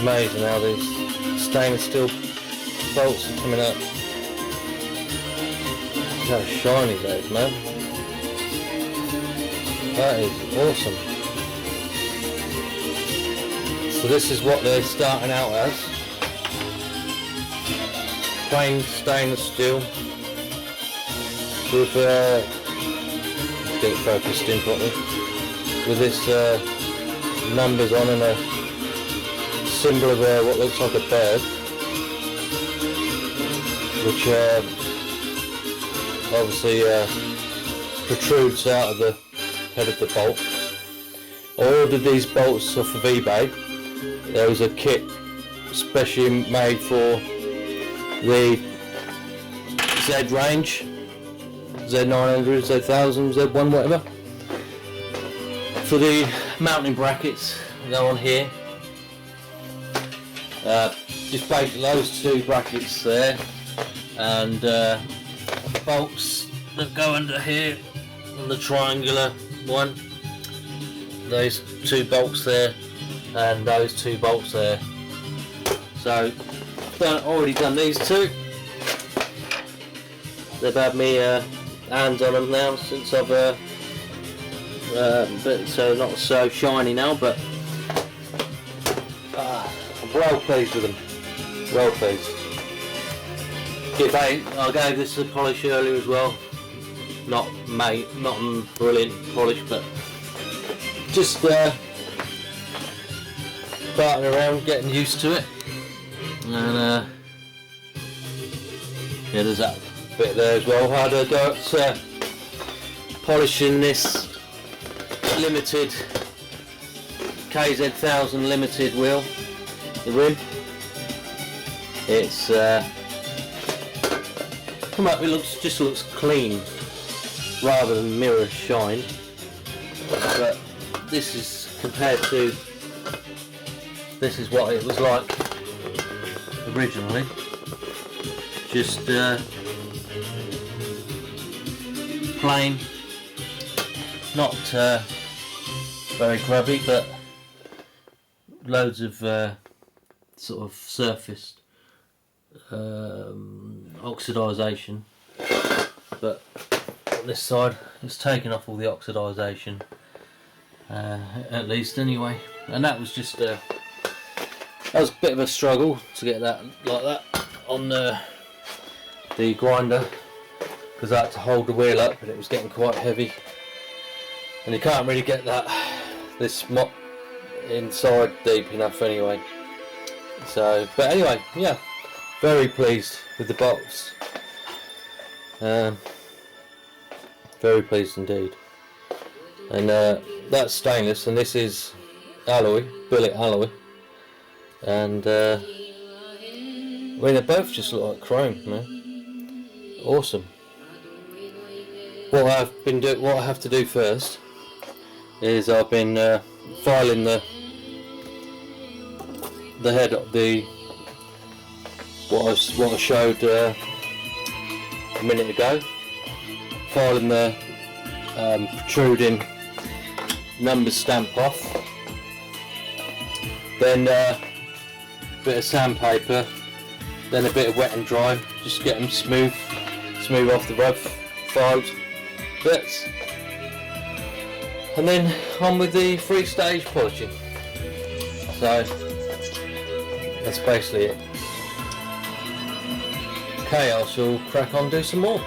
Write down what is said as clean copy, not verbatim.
Amazing how these stainless steel bolts are coming up. Look how shiny that is, man. That is awesome. So this is what they're starting out as. Plain stainless steel with let's get it focused in properly, with this numbers on and a symbol of what looks like a bird, which obviously protrudes out of the head of the bolt. I ordered these bolts off of eBay. There was a kit specially made for the Z range, Z900, Z1000, Z1, whatever. For the mounting brackets go on here. Just basically those two brackets there, and bolts that go under here on the triangular one. Those two bolts there, and those two bolts there. So already done these two. They've had me hands on them now since I've but so not so shiny now, but I'm well pleased with them. Well pleased. I gave this a polish earlier as well. Not brilliant polish, but just farting around, getting used to it. And yeah, there's that bit there as well. I had a go at polishing this limited KZ1000 limited wheel, the rim. It's come up. It just looks clean rather than mirror shine. But this is compared to this is what it was like originally. Just plain, not very grubby, but loads of sort of surfaced oxidisation. But on this side, it's taken off all the oxidisation, at least anyway. And that was just that was a bit of a struggle to get that like that on the grinder, because I had to hold the wheel up and it was getting quite heavy, and you can't really get this mop inside deep enough anyway. So, but anyway, yeah, very pleased with the bolts. Very pleased indeed. And that's stainless, and this is alloy, billet alloy. And I mean, they both just look like chrome, man. Awesome. What I have to do first is I've been filing the head of the what I showed a minute ago. Filing the protruding number stamp off. Then a bit of sandpaper. Then a bit of wet and dry. Just get them smooth off the rough filed bits. And then on with the 3-stage polishing. So that's basically it. Okay, I shall crack on, do some more.